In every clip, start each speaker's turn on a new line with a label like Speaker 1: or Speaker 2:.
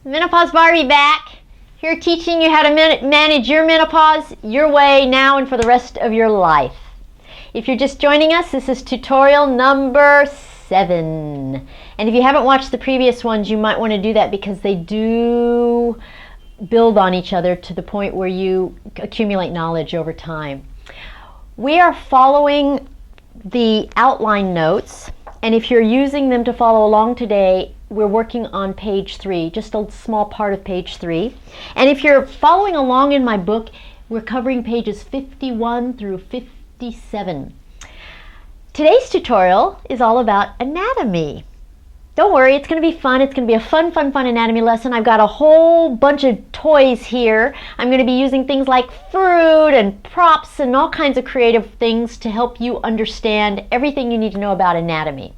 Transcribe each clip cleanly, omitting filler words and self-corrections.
Speaker 1: Menopause Barbie back. Here teaching you how to manage your menopause your way now and for the rest of your life. If you're just joining us, this is tutorial number 7. And if you haven't watched the previous ones, you might want to do that because they do build on each other to the point where you accumulate knowledge over time. We are following the outline notes, and if you're using them to follow along today, we're working on page 3, just a small part of page 3. And if you're following along in my book, we're covering pages 51 through 57. Today's tutorial is all about anatomy. Don't worry, it's going to be fun. It's going to be a fun anatomy lesson. I've got a whole bunch of toys here. I'm going to be using things like fruit and props and all kinds of creative things to help you understand everything you need to know about anatomy.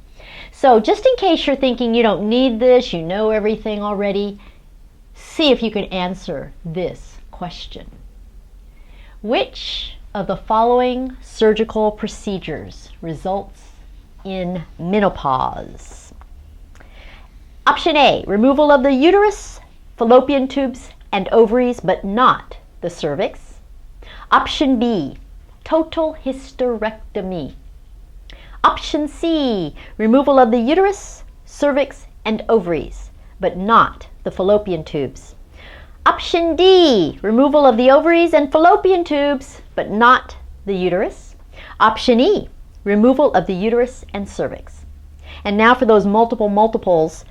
Speaker 1: So just in case you're thinking you don't need this, you know everything already, see if you can answer this question. Which of the following surgical procedures results in menopause? Option A, removal of the uterus, fallopian tubes, and ovaries, but not the cervix. Option B, total hysterectomy. Option C, removal of the uterus, cervix, and ovaries, but not the fallopian tubes. Option D, removal of the ovaries and fallopian tubes, but not the uterus. Option E, removal of the uterus and cervix. And now for those multiples.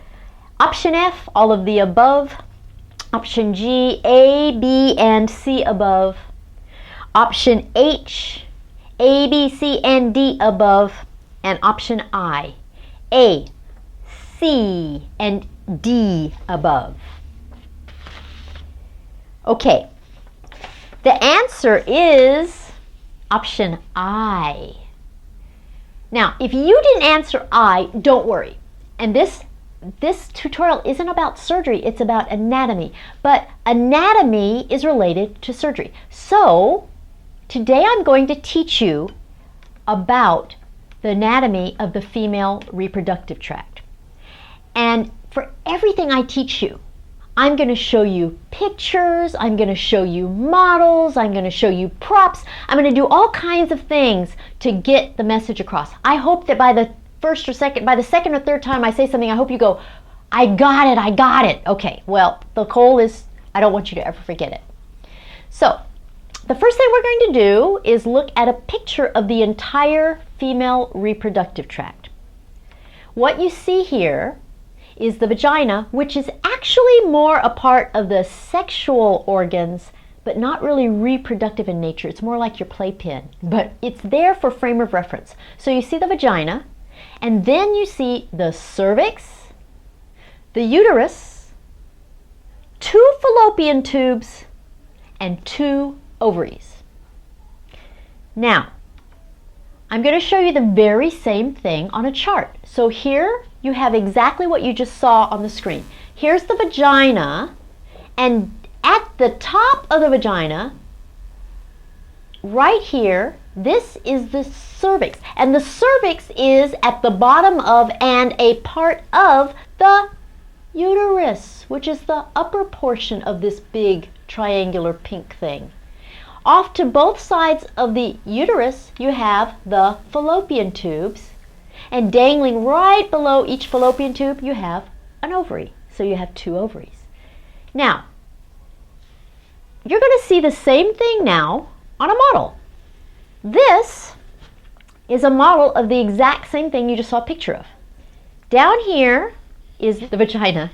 Speaker 1: Option F, all of the above. Option G, A, B, and C above. Option H, A, B, C, and D above. And option I, A, C, and D above. Okay, the answer is option I. Now, if you didn't answer I, don't worry. And this tutorial isn't about surgery, it's about anatomy. But anatomy is related to surgery. So, today I'm going to teach you about the anatomy of the female reproductive tract. And for everything I teach you, I'm going to show you pictures, I'm going to show you models, I'm going to show you props, I'm going to do all kinds of things to get the message across. I hope that by the second or third time I say something, I hope you go, I got it. Okay, well, the goal is I don't want you to ever forget it. So, the first thing we're going to do is look at a picture of the entire female reproductive tract. What you see here is the vagina, which is actually more a part of the sexual organs, but not really reproductive in nature. It's more like your playpen, but it's there for frame of reference. So you see the vagina, and then you see the cervix, the uterus, 2 fallopian tubes, and 2 ovaries. Now, I'm going to show you the very same thing on a chart. So here you have exactly what you just saw on the screen. Here's the vagina, and at the top of the vagina, right here, this is the cervix. And the cervix is at the bottom of and a part of the uterus, which is the upper portion of this big triangular pink thing. Off to both sides of the uterus, you have the fallopian tubes, and dangling right below each fallopian tube, you have an ovary. So you have 2 ovaries. Now, you're going to see the same thing now on a model. This is a model of the exact same thing you just saw a picture of. Down here is the vagina.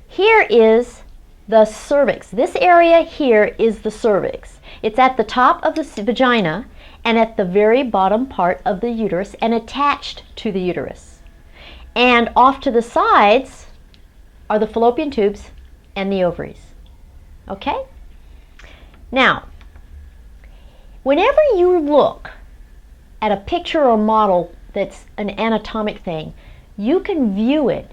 Speaker 1: Here is the cervix. This area here is the cervix. It's at the top of the vagina and at the very bottom part of the uterus and attached to the uterus. And off to the sides are the fallopian tubes and the ovaries. Okay? Now, whenever you look at a picture or model that's an anatomic thing, you can view it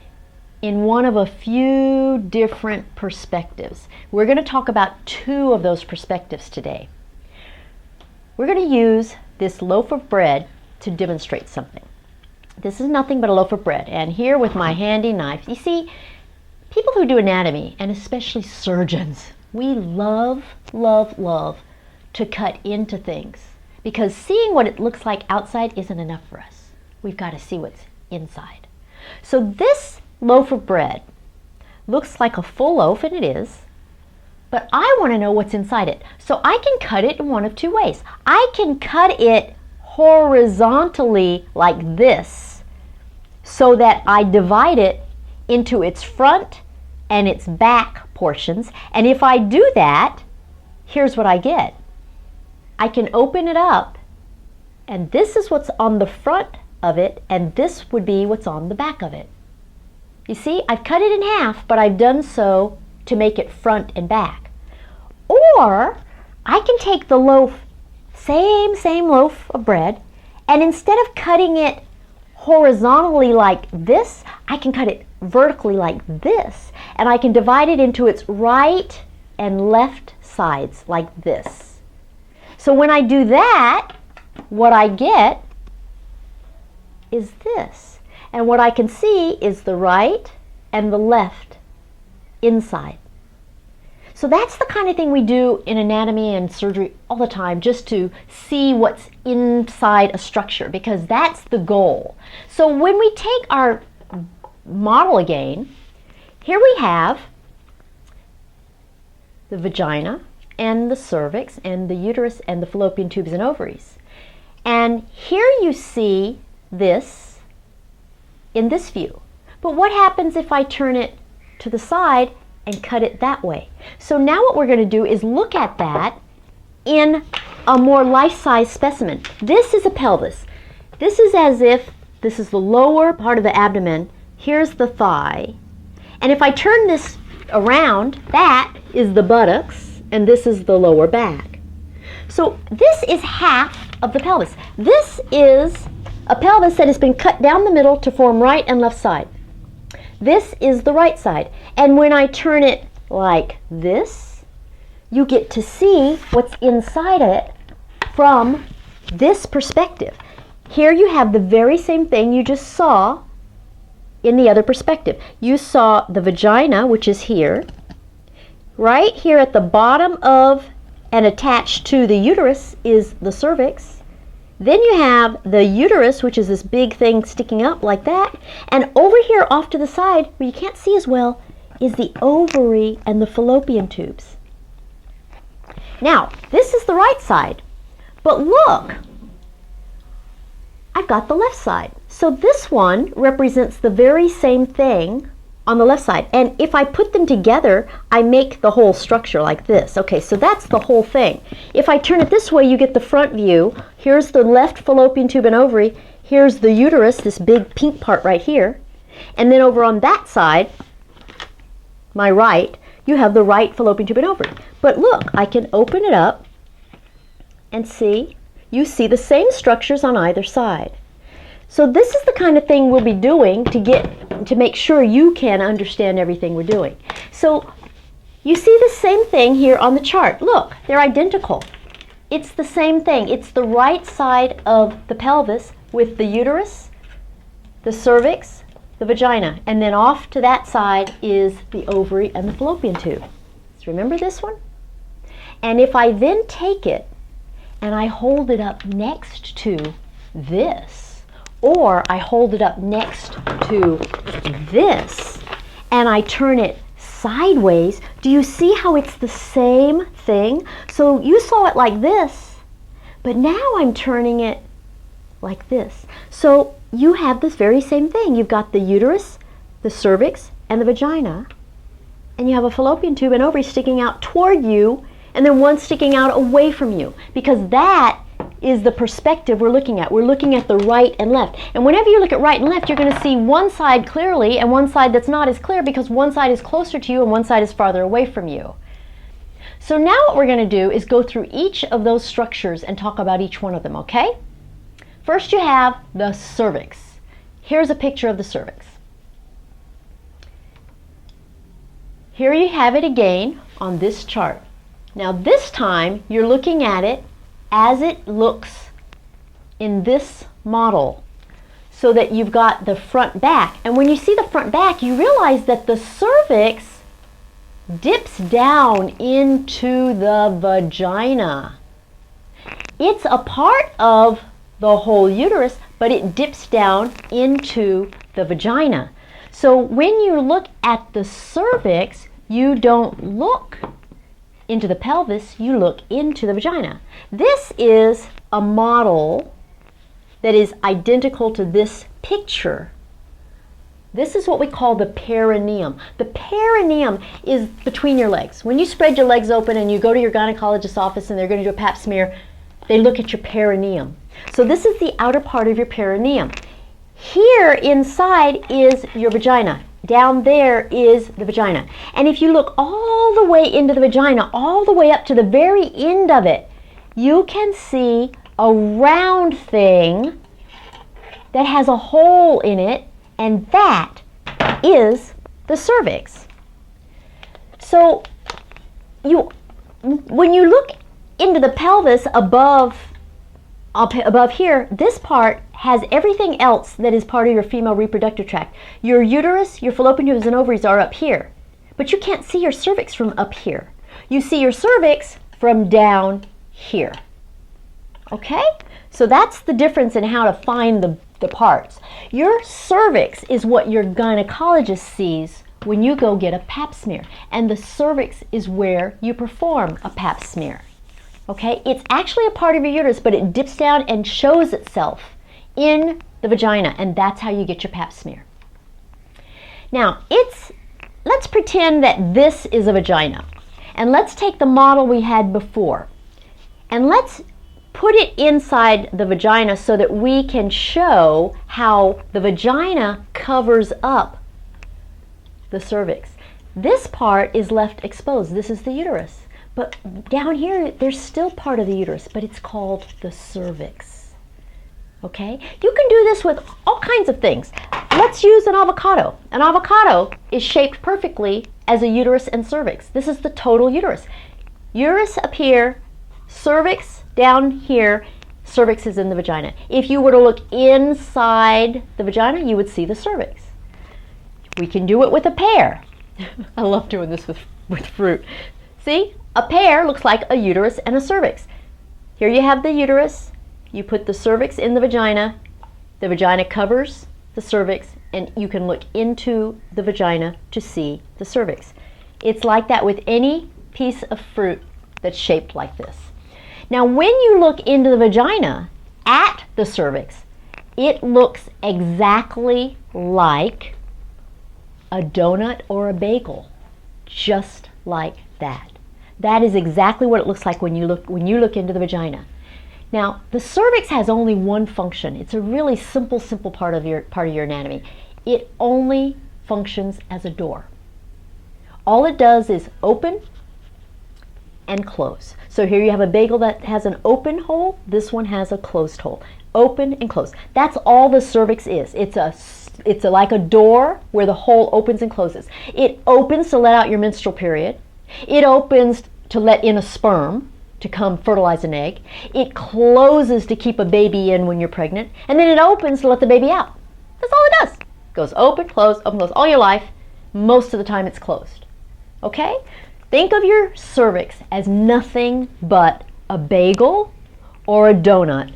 Speaker 1: in one of a few different perspectives. We're going to talk about 2 of those perspectives today. We're going to use this loaf of bread to demonstrate something. This is nothing but a loaf of bread, and here with my handy knife, you see, People who do anatomy, and especially surgeons, we love, love, love to cut into things, because seeing what it looks like outside isn't enough for us. We've got to see what's inside. So this loaf of bread looks like a full loaf, and it is, but I want to know what's inside it. So I can cut it in one of two ways. I can cut it horizontally like this, so that I divide it into its front and its back portions. And if I do that, here's what I get. I can open it up, and this is what's on the front of it, and this would be what's on the back of it. You see, I've cut it in half, but I've done so to make it front and back. Or I can take the loaf, same loaf of bread, and instead of cutting it horizontally like this, I can cut it vertically like this, and I can divide it into its right and left sides like this. So when I do that, what I get is this, and what I can see is the right and the left inside. So that's the kind of thing we do in anatomy and surgery all the time, just to see what's inside a structure, because that's the goal. So when we take our model again, here we have the vagina and the cervix and the uterus and the fallopian tubes and ovaries. And here you see this in this view. But what happens if I turn it to the side and cut it that way? So now what we're going to do is look at that in a more life-size specimen. This is a pelvis. This is as if this is the lower part of the abdomen. Here's the thigh. And if I turn this around, that is the buttocks, and this is the lower back. So this is half of the pelvis. This is a pelvis that has been cut down the middle to form right and left side. This is the right side. And when I turn it like this, you get to see what's inside it from this perspective. Here you have the very same thing you just saw in the other perspective. You saw the vagina, which is here. Right here at the bottom of and attached to the uterus is the cervix. Then you have the uterus, which is this big thing sticking up like that. And over here off to the side, where you can't see as well, is the ovary and the fallopian tubes. Now, this is the right side. But look, I've got the left side. So this one represents the very same thing on the left side. And if I put them together, I make the whole structure like this. Okay, so that's the whole thing. If I turn it this way, you get the front view. Here's the left fallopian tube and ovary. Here's the uterus, this big pink part right here. And then over on that side, my right, you have the right fallopian tube and ovary. But look, I can open it up and see, you see the same structures on either side. So this is the kind of thing we'll be doing to make sure you can understand everything we're doing. So you see the same thing here on the chart. Look, they're identical. It's the same thing. It's the right side of the pelvis with the uterus, the cervix, the vagina, and then off to that side is the ovary and the fallopian tube. So remember this one? And if I then take it and I hold it up next to this, or I hold it up next to this, and I turn it sideways, do you see how it's the same thing? So you saw it like this, but now I'm turning it like this. So you have this very same thing. You've got the uterus, the cervix, and the vagina, and you have a fallopian tube and ovary sticking out toward you, and then one sticking out away from you, because that is the perspective we're looking at. We're looking at the right and left. And whenever you look at right and left, you're going to see one side clearly and one side that's not as clear, because one side is closer to you and one side is farther away from you. So now what we're going to do is go through each of those structures and talk about each one of them, okay? First you have the cervix. Here's a picture of the cervix. Here you have it again on this chart. Now this time you're looking at it as it looks in this model. so that you've got the front back. And when you see the front back, you realize that the cervix dips down into the vagina. It's a part of the whole uterus, but it dips down into the vagina. So when you look at the cervix, you don't look into the pelvis, you look into the vagina. This is a model that is identical to this picture. This is what we call the perineum. The perineum is between your legs. When you spread your legs open and you go to your gynecologist's office and they're going to do a pap smear, they look at your perineum. So this is the outer part of your perineum. Here inside is your vagina. Down there is the vagina. And if you look all the way into the vagina, all the way up to the very end of it, you can see a round thing that has a hole in it, and that is the cervix. So when you look into the pelvis above here, this part has everything else that is part of your female reproductive tract. Your uterus, your fallopian tubes, and ovaries are up here, but you can't see your cervix from up here. You see your cervix from down here. Okay? So that's the difference in how to find the parts. Your cervix is what your gynecologist sees when you go get a pap smear, and the cervix is where you perform a pap smear. Okay? It's actually a part of your uterus, but it dips down and shows itself in the vagina, and that's how you get your pap smear. Now, let's pretend that this is a vagina, and let's take the model we had before, and let's put it inside the vagina so that we can show how the vagina covers up the cervix. This part is left exposed. This is the uterus. But down here, there's still part of the uterus, but it's called the cervix. Okay? You can do this with all kinds of things. Let's use an avocado. An avocado is shaped perfectly as a uterus and cervix. This is the total uterus. Uterus up here, cervix down here, cervix is in the vagina. If you were to look inside the vagina, you would see the cervix. We can do it with a pear. I love doing this with fruit. See? A pear looks like a uterus and a cervix. Here you have the uterus. You put the cervix in the vagina covers the cervix, and you can look into the vagina to see the cervix. It's like that with any piece of fruit that's shaped like this. Now, when you look into the vagina at the cervix, it looks exactly like a donut or a bagel, just like that. That is exactly what it looks like when you look into the vagina. Now, the cervix has only one function. It's a really simple part of your anatomy. It only functions as a door. All it does is open and close. So here you have a bagel that has an open hole. This one has a closed hole. Open and close. That's all the cervix is. It's like a door where the hole opens and closes. It opens to let out your menstrual period. It opens to let in a sperm to come fertilize an egg. It closes to keep a baby in when you're pregnant. And then it opens to let the baby out. That's all it does. It goes open, close, all your life. Most of the time it's closed. Okay? Think of your cervix as nothing but a bagel or a donut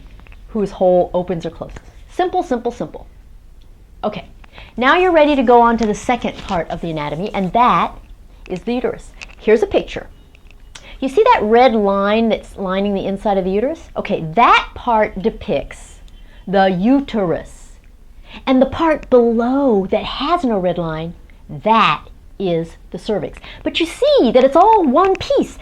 Speaker 1: whose hole opens or closes. Simple, simple, simple. Okay, now you're ready to go on to the second part of the anatomy, and that is the uterus. Here's a picture. You see that red line that's lining the inside of the uterus? Okay, that part depicts the uterus. And the part below that has no red line, that is the cervix. But you see that it's all one piece.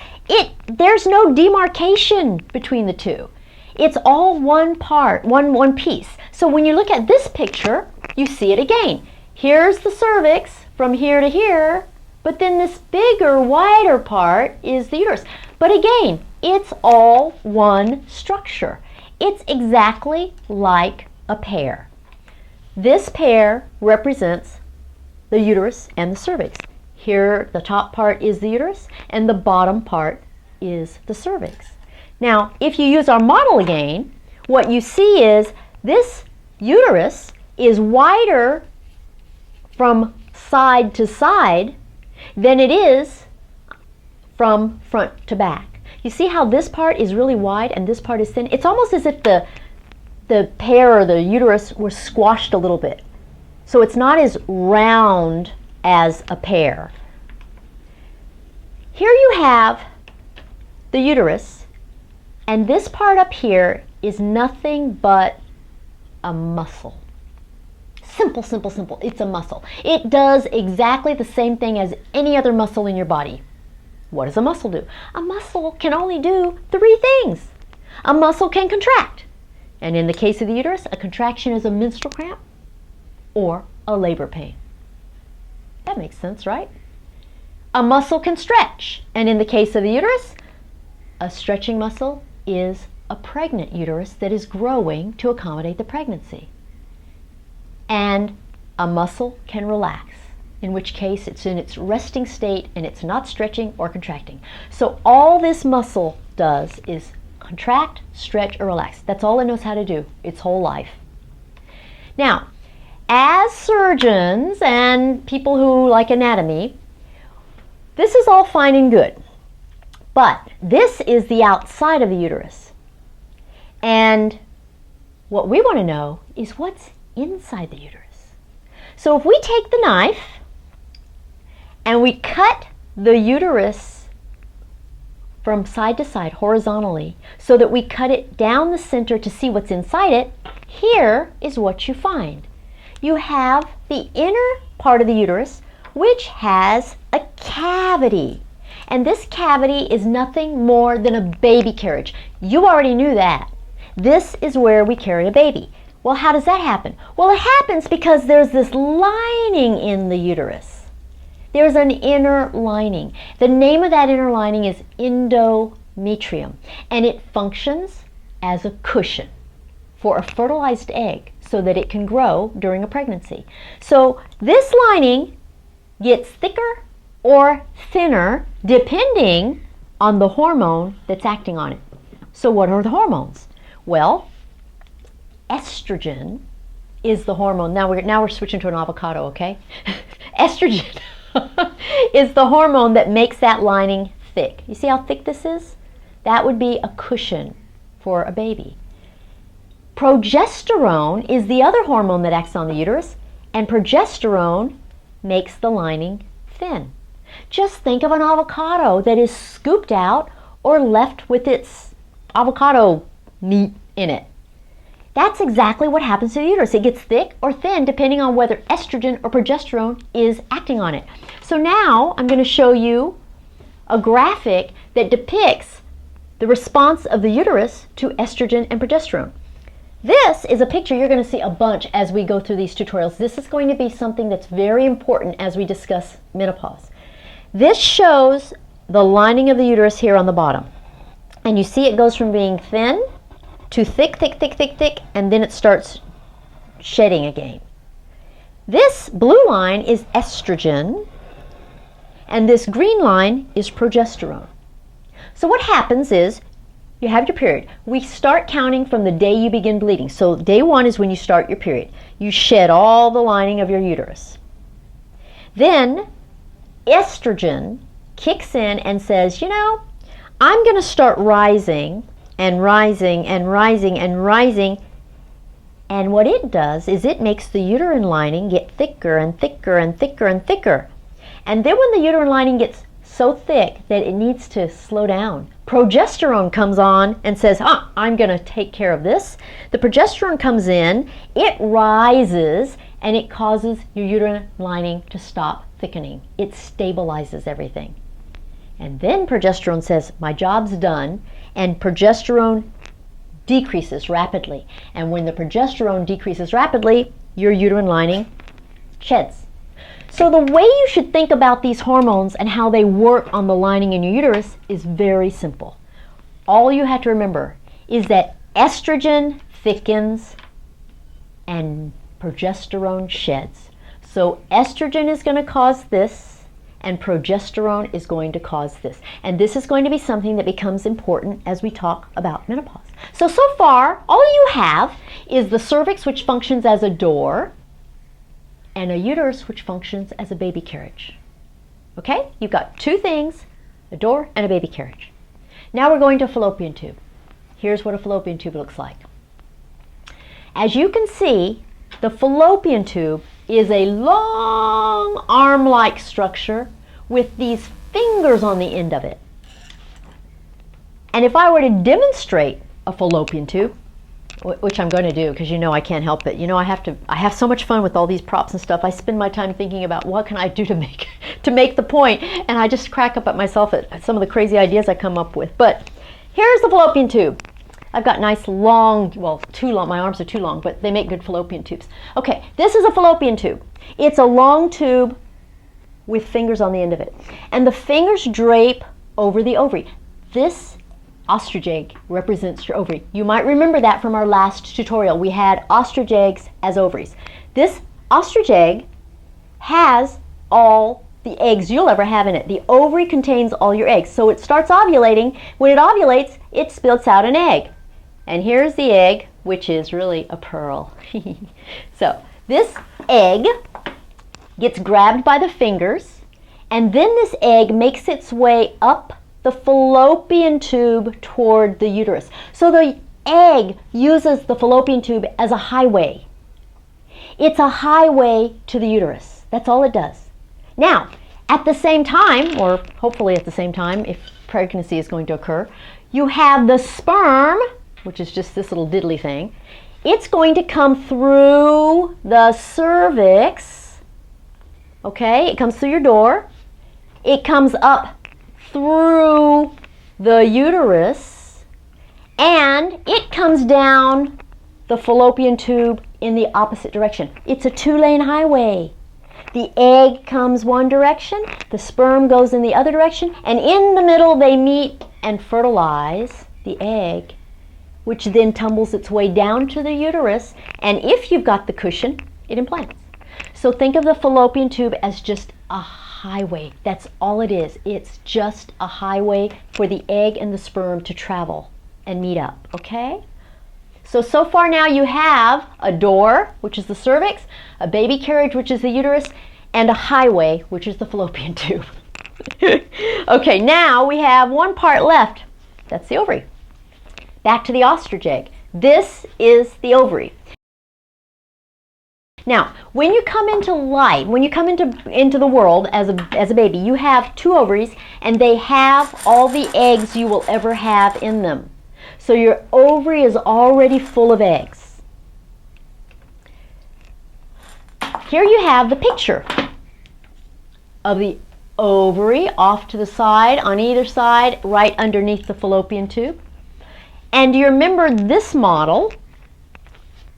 Speaker 1: There's no demarcation between the two. It's all one part, one piece. So when you look at this picture, you see it again. Here's the cervix from here to here, but then this bigger, wider part is the uterus. But again, it's all one structure. It's exactly like a pear. This pear represents the uterus and the cervix. Here, the top part is the uterus, and the bottom part is the cervix. Now, if you use our model again, what you see is this uterus is wider from side to side than it is from front to back. You see how this part is really wide and this part is thin? It's almost as if the pear or the uterus was squashed a little bit. So it's not as round as a pear. Here you have the uterus, and this part up here is nothing but a muscle. Simple, simple, simple. It's a muscle. It does exactly the same thing as any other muscle in your body. What does a muscle do? A muscle can only do 3 things. A muscle can contract. And in the case of the uterus, a contraction is a menstrual cramp or a labor pain. That makes sense, right? A muscle can stretch. And in the case of the uterus, a stretching muscle is a pregnant uterus that is growing to accommodate the pregnancy. And a muscle can relax, in which case it's in its resting state and it's not stretching or contracting. So all this muscle does is contract, stretch, or relax. That's all it knows how to do its whole life. Now, as surgeons and people who like anatomy, this is all fine and good. But this is the outside of the uterus. And what we want to know is what's inside the uterus. So if we take the knife and we cut the uterus from side to side horizontally so that we cut it down the center to see what's inside it, here is what you find. You have the inner part of the uterus, which has a cavity. And this cavity is nothing more than a baby carriage. You already knew that. This is where we carry a baby. Well, how does that happen? Well, it happens because there's this lining in the uterus. There's an inner lining. The name of that inner lining is endometrium, and it functions as a cushion for a fertilized egg so that it can grow during a pregnancy. So this lining gets thicker or thinner depending on the hormone that's acting on it. So what are the hormones? Well, estrogen is the hormone. Now we're switching to an avocado, okay? Estrogen is the hormone that makes that lining thick. You see how thick this is? That would be a cushion for a baby. Progesterone is the other hormone that acts on the uterus, and progesterone makes the lining thin. Just think of an avocado that is scooped out or left with its avocado meat in it. That's exactly what happens to the uterus. It gets thick or thin depending on whether estrogen or progesterone is acting on it. So now I'm going to show you a graphic that depicts the response of the uterus to estrogen and progesterone. This is a picture you're going to see a bunch as we go through these tutorials. This is going to be something that's very important as we discuss menopause. This shows the lining of the uterus here on the bottom. And you see it goes from being thin to thick, thick, thick, thick, thick, and then it starts shedding again. This blue line is estrogen, and this green line is progesterone. So what happens is you have your period. We start counting from the day you begin bleeding. So day 1 is when you start your period. You shed all the lining of your uterus. Then estrogen kicks in and says, you know, I'm going to start rising and rising and rising and rising. And what it does is it makes the uterine lining get thicker and thicker and thicker and thicker. And then when the uterine lining gets so thick that it needs to slow down, progesterone comes on and says, I'm going to take care of this. The progesterone comes in, it rises, and it causes your uterine lining to stop thickening. It stabilizes everything. And then progesterone says, my job's done, and progesterone decreases rapidly. And when the progesterone decreases rapidly, your uterine lining sheds. So the way you should think about these hormones and how they work on the lining in your uterus is very simple. All you have to remember is that estrogen thickens and progesterone sheds. So estrogen is going to cause this, and progesterone is going to cause this. And this is going to be something that becomes important as we talk about menopause. So far, all you have is the cervix, which functions as a door, and a uterus, which functions as a baby carriage. Okay? You've got two things, a door and a baby carriage. Now we're going to a fallopian tube. Here's what a fallopian tube looks like. As you can see, the fallopian tube is a long arm-like structure with these fingers on the end of it. And if I were to demonstrate a fallopian tube, which I'm going to do because you know I can't help it. You know I have so much fun with all these props and stuff. I spend my time thinking about what can I do to make the point, and I just crack up at myself at some of the crazy ideas I come up with. But here's the fallopian tube. I've got nice long, well, too long, my arms are too long, but they make good fallopian tubes. Okay, this is a fallopian tube. It's a long tube with fingers on the end of it. And the fingers drape over the ovary. This ostrich egg represents your ovary. You might remember that from our last tutorial. We had ostrich eggs as ovaries. This ostrich egg has all the eggs you'll ever have in it. The ovary contains all your eggs. So it starts ovulating. When it ovulates, it spits out an egg. And here's the egg, which is really a pearl. So this egg gets grabbed by the fingers, and then this egg makes its way up the fallopian tube toward the uterus. So the egg uses the fallopian tube as a highway. It's a highway to the uterus. That's all it does. Now, at the same time, or hopefully at the same time, if pregnancy is going to occur, you have the sperm, which is just this little diddly thing. It's going to come through the cervix. Okay, it comes through your door. It comes up through the uterus, and it comes down the fallopian tube in the opposite direction. It's a two-lane highway. The egg comes one direction, the sperm goes in the other direction, and in the middle they meet and fertilize the egg, which then tumbles its way down to the uterus, and if you've got the cushion, it implants. So think of the fallopian tube as just a highway. That's all it is. It's just a highway for the egg and the sperm to travel and meet up, okay? So far now you have a door, which is the cervix, a baby carriage, which is the uterus, and a highway, which is the fallopian tube. Okay, now we have one part left. That's the ovary. Back to the ostrich egg. This is the ovary. Now, when you come into life, when you come into the world as a baby, you have two ovaries, and they have all the eggs you will ever have in them. So your ovary is already full of eggs. Here you have the picture of the ovary off to the side, on either side, right underneath the fallopian tube. And do you remember this model?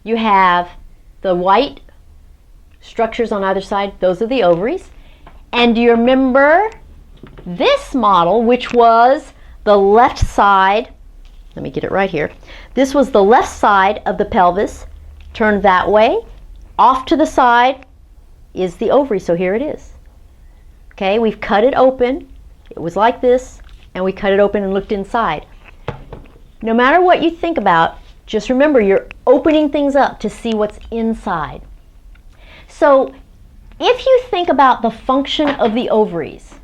Speaker 1: You have the white structures on either side, those are the ovaries. And do you remember this model, which was the left side? Let me get it right here. This was the left side of the pelvis, turned that way. Off to the side is the ovary, so here it is. Okay, we've cut it open. It was like this, and we cut it open and looked inside. No matter what you think about, just remember you're opening things up to see what's inside. So if you think about the function of the ovaries,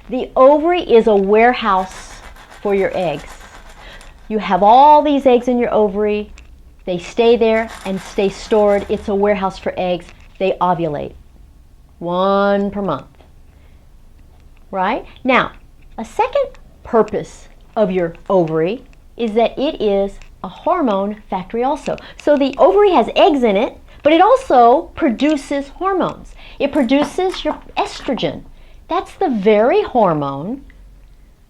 Speaker 1: the ovary is a warehouse for your eggs. You have all these eggs in your ovary. They stay there and stay stored. It's a warehouse for eggs. They ovulate. 1 per month. Right? Now, a second purpose of your ovary is that it is a hormone factory also. So the ovary has eggs in it, but it also produces hormones. It produces your estrogen. That's the very hormone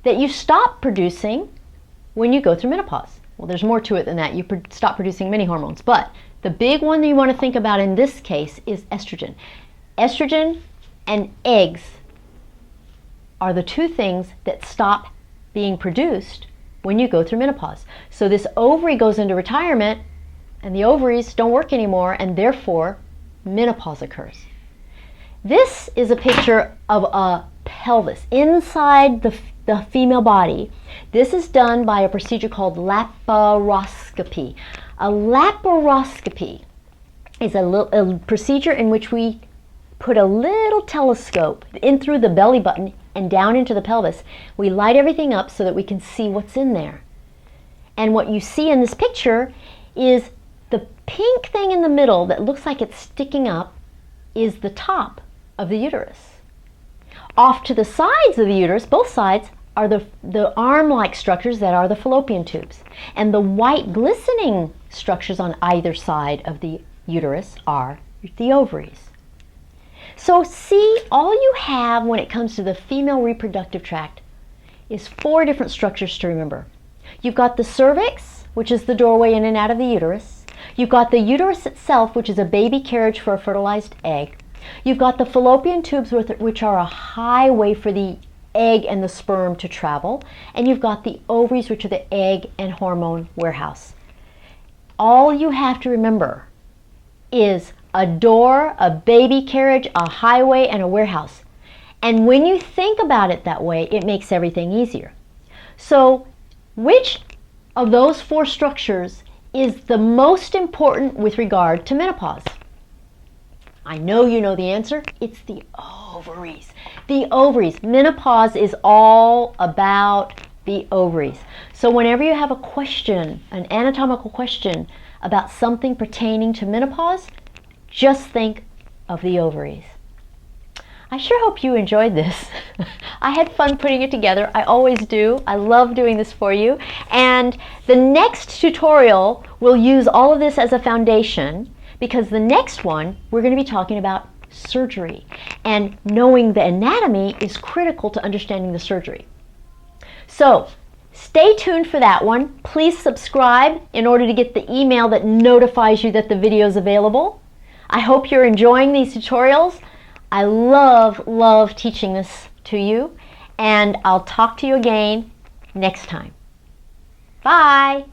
Speaker 1: that you stop producing when you go through menopause. Well, there's more to it than that. You stop producing many hormones, but the big one that you want to think about in this case is estrogen. Estrogen and eggs are the two things that stop being produced when you go through menopause. So this ovary goes into retirement, and the ovaries don't work anymore, and therefore menopause occurs. This is a picture of a pelvis inside the female body. This is done by a procedure called laparoscopy. A laparoscopy is a procedure in which we put a little telescope in through the belly button and down into the pelvis. We light everything up so that we can see what's in there. And what you see in this picture is the pink thing in the middle that looks like it's sticking up is the top of the uterus. Off to the sides of the uterus, both sides, are the arm-like structures that are the fallopian tubes. And the white glistening structures on either side of the uterus are the ovaries. So see, all you have when it comes to the female reproductive tract is 4 different structures to remember. You've got the cervix, which is the doorway in and out of the uterus. You've got the uterus itself, which is a baby carriage for a fertilized egg. You've got the fallopian tubes, which are a highway for the egg and the sperm to travel. And you've got the ovaries, which are the egg and hormone warehouse. All you have to remember is a door, a baby carriage, a highway, and a warehouse. And when you think about it that way, it makes everything easier. So which of those 4 structures is the most important with regard to menopause? I know you know the answer. It's the ovaries. The ovaries. Menopause is all about the ovaries. So whenever you have a question, an anatomical question about something pertaining to menopause, just think of the ovaries. I sure hope you enjoyed this. I had fun putting it together. I always do. I love doing this for you. And the next tutorial will use all of this as a foundation, because the next one we're going to be talking about surgery. And knowing the anatomy is critical to understanding the surgery. So stay tuned for that one. Please subscribe in order to get the email that notifies you that the video is available. I hope you're enjoying these tutorials. I love teaching this to you, and I'll talk to you again next time. Bye.